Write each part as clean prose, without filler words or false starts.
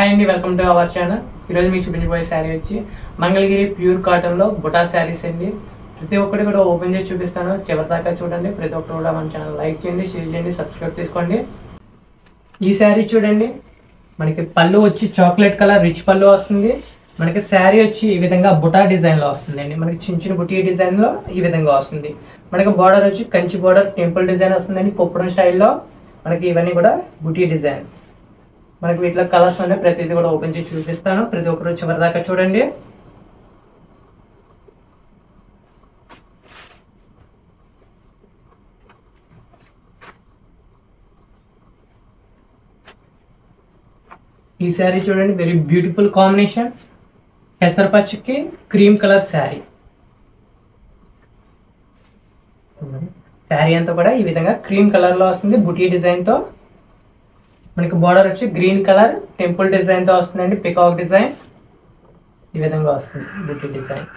Hi అండి, welcome to our channel. ఈరోజు మీకు చూపించబోయే శారీ వచ్చి మంగళగిరి ప్యూర్ కాటన్ లో బుటా శారీస్ అండి. ప్రతి ఒక్కటి కూడా ఓపెన్ చేసి చూపిస్తాను, చివరి దాకా చూడండి. ప్రతి ఒక్కరు కూడా మన ఛానల్ లైక్ చేయండి, షేర్ చేయండి, సబ్స్క్రైబ్ చేసుకోండి. ఈ శారీ చూడండి, మనకి పళ్ళు వచ్చి చాక్లెట్ కలర్ రిచ్ పళ్ళు వస్తుంది. మనకి శారీ వచ్చి ఈ విధంగా బుటా డిజైన్ లో వస్తుందండి. మనకి చిన్న చిన్న బుటీ డిజైన్ లో ఈ విధంగా వస్తుంది. మనకి బార్డర్ వచ్చి కంచి బార్డర్ టెంపుల్ డిజైన్ వస్తుందండి. కొప్పురం స్టైల్లో మనకి ఇవన్నీ కూడా బుటీ డిజైన్. మనకి వీటిలో కలర్స్ ఉండే ప్రతిదీ కూడా ఓపెన్ చేసి చూపిస్తాను. ప్రతి ఒక్కరు చివరి దాకా చూడండి. ఈ శారీ చూడండి, వెరీ బ్యూటిఫుల్ కాంబినేషన్. పెసరపచ్చకి క్రీమ్ కలర్ శారీ. శారీ అంతా కూడా ఈ విధంగా క్రీమ్ కలర్ లో వస్తుంది బుటీ డిజైన్ తో. మనకి బార్డర్ వచ్చి గ్రీన్ కలర్ టెంపుల్ డిజైన్ తో వస్తుందండి. పికాక్ డిజైన్ ఈ విధంగా వస్తుంది బుటీ డిజైన్.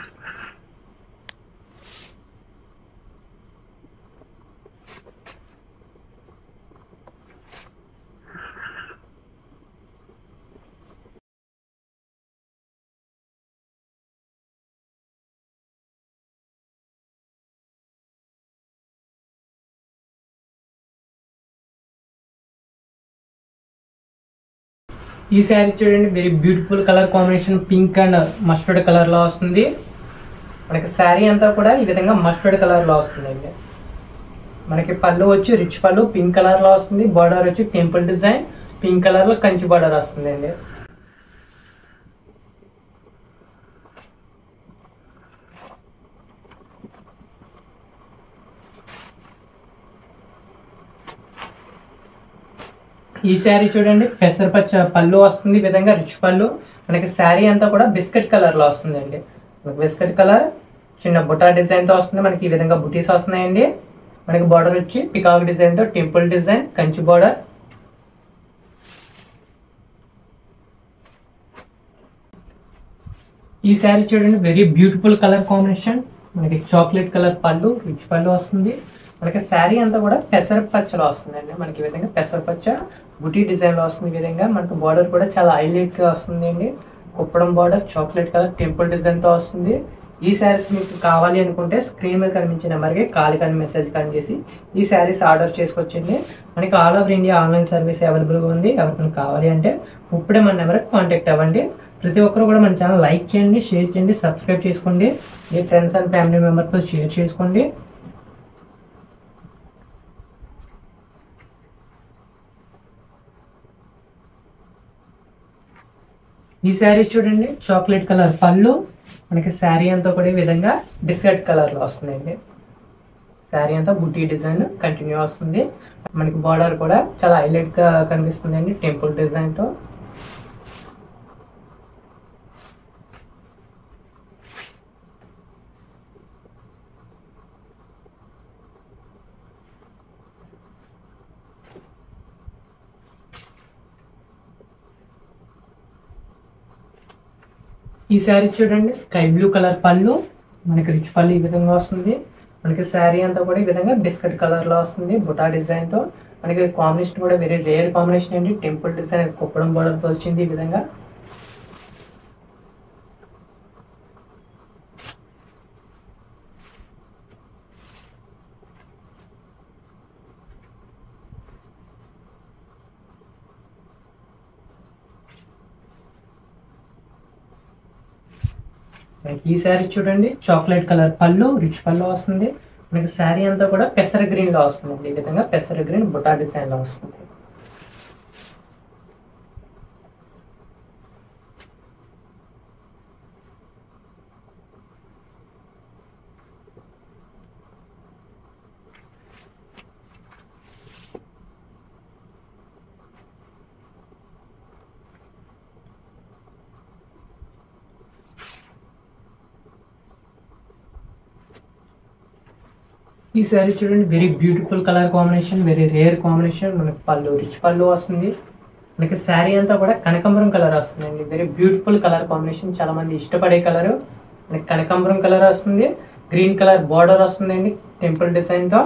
ఈ శారీ చూడండి, very beautiful colour combination. Pink and mustard colour లో వస్తుంది. మనకి శారీ అంతా కూడా ఈ విధంగా మస్టర్డ్ కలర్ లో వస్తుందండి. మనకి పళ్ళు వచ్చి రిచ్ పళ్ళు పింక్ కలర్ లో వస్తుంది. బార్డర్ వచ్చి టెంపుల్ డిజైన్ పింక్ కలర్ లో కంచి బార్డర్ వస్తుందండి. ఈ శారీ చూడండి, పెసరపచ్చ పళ్ళు వస్తుంది. ఈ విధంగా రిచ్ పళ్ళు. మనకి శారీ అంతా కూడా బిస్కెట్ కలర్ లో వస్తుందండి. బిస్కెట్ కలర్ చిన్న బుటా డిజైన్ తో వస్తుంది. మనకి ఈ విధంగా బుటీస్ వస్తున్నాయండి. మనకి బార్డర్ వచ్చి పికాక్ డిజైన్ తో టెంపుల్ డిజైన్ కంచి బార్డర్. ఈ శారీ చూడండి, వెరీ బ్యూటిఫుల్ కలర్ కాంబినేషన్. మనకి చాక్లెట్ కలర్ పళ్ళు రిచ్ పళ్ళు వస్తుంది. మనకి శారీ అంతా కూడా పెసరపచ్చలో వస్తుందండి. మనకి ఈ విధంగా పెసరపచ్చ బుటీ డిజైన్ లో వస్తుంది. ఈ విధంగా మనకి బార్డర్ కూడా చాలా హైలైట్ గా వస్తుంది అండి. Kuppadam border chocolate colour temple design తో వస్తుంది. ఈ శారీస్ మీకు కావాలి అనుకుంటే స్క్రీన్ మీద కనిపించిన నెంబర్కి కాల్ కానీ మెసేజ్ కానీ చేసి ఈ శారీస్ ఆర్డర్ చేసుకోవచ్చండి. మనకి all over India online service అవైలబుల్గా ఉంది. ఎవరికైనా కావాలి అంటే ఇప్పుడే మన నెంబర్కి కాంటాక్ట్ అవ్వండి. ప్రతి ఒక్కరు కూడా మన ఛానల్ లైక్ చేయండి, షేర్ చేయండి, సబ్స్క్రైబ్ చేసుకోండి. మీ ఫ్రెండ్స్ అండ్ ఫ్యామిలీ మెంబర్తో షేర్ చేసుకోండి. ఈ శారీ చూడండి, చాక్లెట్ కలర్ పళ్ళు. మనకి శారీ అంతా కూడా ఈ విధంగా బిస్కెట్ కలర్ లో వస్తుందండి. శారీ అంతా బుటీ డిజైన్ కంటిన్యూ వస్తుంది. మనకి బార్డర్ కూడా చాలా హైలైట్ గా కనిపిస్తుంది అండి టెంపుల్ డిజైన్ తో. ఈ శారీ చూడండి, స్కై బ్లూ కలర్ పళ్ళు. మనకి రిచ్ పళ్ళు ఈ విధంగా వస్తుంది. మనకి శారీ అంతా కూడా ఈ విధంగా బిస్కెట్ కలర్ లో వస్తుంది బుటా డిజైన్ తో. మనకి కాంబినేషన్ కూడా వెరీ రేర్ కాంబినేషన్ అండి. టెంపుల్ డిజైన్ కుప్పడం బోర్డర్ తో వచ్చింది ఈ విధంగా. ఈ శారీ చూడండి, చాక్లెట్ కలర్ పళ్ళు రిచ్ పళ్ళు వస్తుంది. మనకి శారీ అంతా కూడా పెసర గ్రీన్ లో వస్తుంది. ఈ విధంగా పెసర గ్రీన్ బుటా డిజైన్ లో వస్తుంది. ఈ శారీ చూడండి, very beautiful colour combination, very rare combination. మనకి పళ్ళు రిచ్ పళ్ళు వస్తుంది. మనకి శారీ అంతా కూడా కనకాంబరం కలర్ వస్తుందండి. వెరీ బ్యూటిఫుల్ కలర్ కాంబినేషన్, చాలా మంది ఇష్టపడే కలర్. మనకి కనకాంబరం కలర్ వస్తుంది. గ్రీన్ కలర్ బార్డర్ వస్తుందండి టెంపుల్ డిజైన్ తో.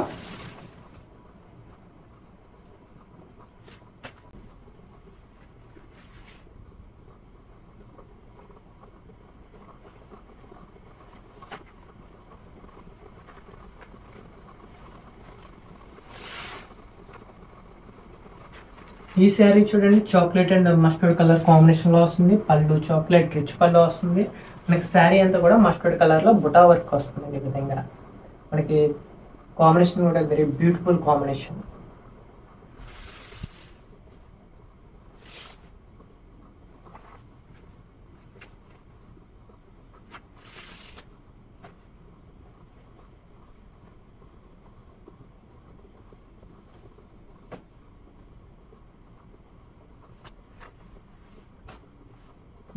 ఈ శారీ చూడండి chocolate and mustard colour combination లో వస్తుంది. పళ్ళు చాక్లెట్ రిచ్ పళ్ళు వస్తుంది. మనకి శారీ అంతా కూడా మస్టర్డ్ కలర్ లో బుటా వర్క్ వస్తుంది. ఈ విధంగా మనకి కాంబినేషన్ కూడా వెరీ బ్యూటిఫుల్ కాంబినేషన్.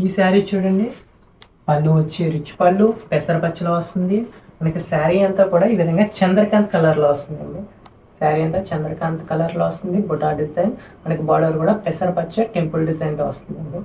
ఈ శారీ చూడండి పళ్ళు వచ్చి రిచ్ పళ్ళు పెసర పచ్చలో వస్తుంది. మనకి శారీ అంతా కూడా ఈ విధంగా చంద్రకాంత్ కలర్లో వస్తుందండి. శారీ అంతా చంద్రకాంత్ కలర్లో వస్తుంది. బుటా డిజైన్ మనకి బార్డర్ కూడా పెసర పచ్చ టెంపుల్ డిజైన్తో వస్తుందండి.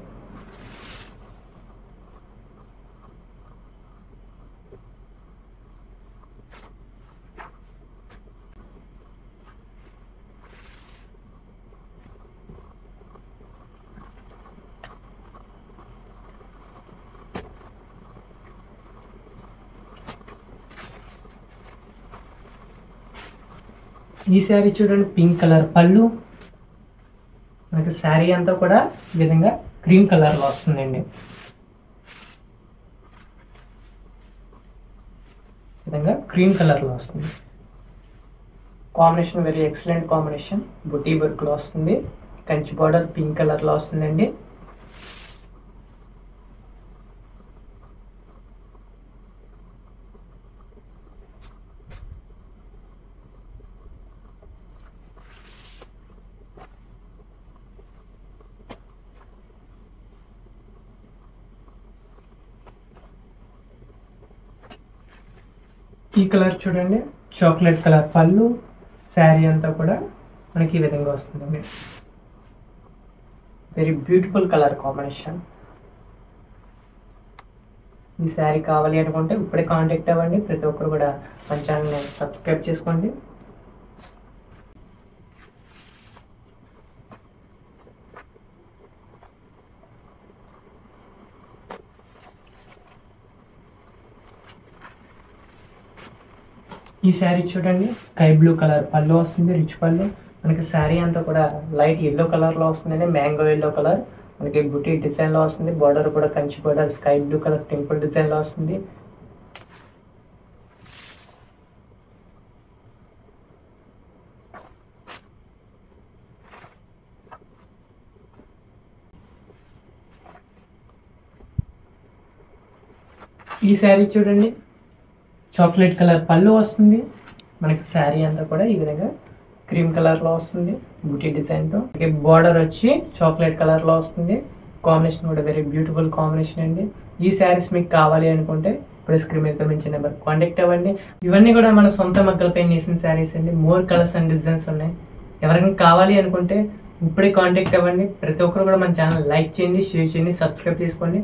ఈ శారీ చూడండి పింక్ కలర్ పళ్ళు, మనకి శారీ అంతా కూడా ఈ విధంగా క్రీమ్ కలర్లో వస్తుందండి. విధంగా క్రీమ్ కలర్లో వస్తుంది. Combination very excellent combination. బుటీ వర్క్లో వస్తుంది. కంచి బార్డర్ పింక్ కలర్లో వస్తుందండి. ఈ కలర్ చూడండి చాక్లెట్ కలర్ పళ్ళు, శారీ అంతా కూడా మనకి ఈ విధంగా వస్తుందండి. Very beautiful colour combination. ఈ శారీ కావాలి అనుకుంటే ఇప్పుడే కాంటాక్ట్ అవ్వండి. ప్రతి ఒక్కరు కూడా మన ఛానల్ని సబ్స్క్రైబ్ చేసుకోండి. ఈ శారీ చూడండి స్కై బ్లూ కలర్ పళ్ళు వస్తుంది. రిచ్ పళ్ళు మనకి శారీ అంతా కూడా లైట్ ఎల్లో కలర్లో వస్తుందండి. మ్యాంగో ఎల్లో కలర్ మనకి బుటీ డిజైన్లో వస్తుంది. బార్డర్ కూడా Kanchi border sky blue colour temple డిజైన్లో వస్తుంది. ఈ శారీ చూడండి చాక్లెట్ కలర్ పళ్ళు వస్తుంది. మనకి శారీ అంతా కూడా ఈ విధంగా క్రీమ్ కలర్లో వస్తుంది. బుటీ డిజైన్తో బార్డర్ వచ్చి చాక్లెట్ కలర్లో వస్తుంది. కాంబినేషన్ కూడా వెరీ బ్యూటిఫుల్ కాంబినేషన్ అండి. ఈ శారీస్ మీకు కావాలి అనుకుంటే ఇప్పుడు స్క్రీన్ మీద మంచి నెంబర్ కాంటాక్ట్ అవ్వండి. ఇవన్నీ కూడా మన సొంత మగ్గలపై నేసిన శారీస్ అండి. మోర్ కలర్స్ అండ్ డిజైన్స్ ఉన్నాయి. ఎవరికైనా కావాలి అనుకుంటే ఇప్పుడే కాంటాక్ట్ అవ్వండి. ప్రతి ఒక్కరు కూడా మన ఛానల్ లైక్ చేయండి, షేర్ చేయండి, సబ్స్క్రైబ్ చేసుకోండి.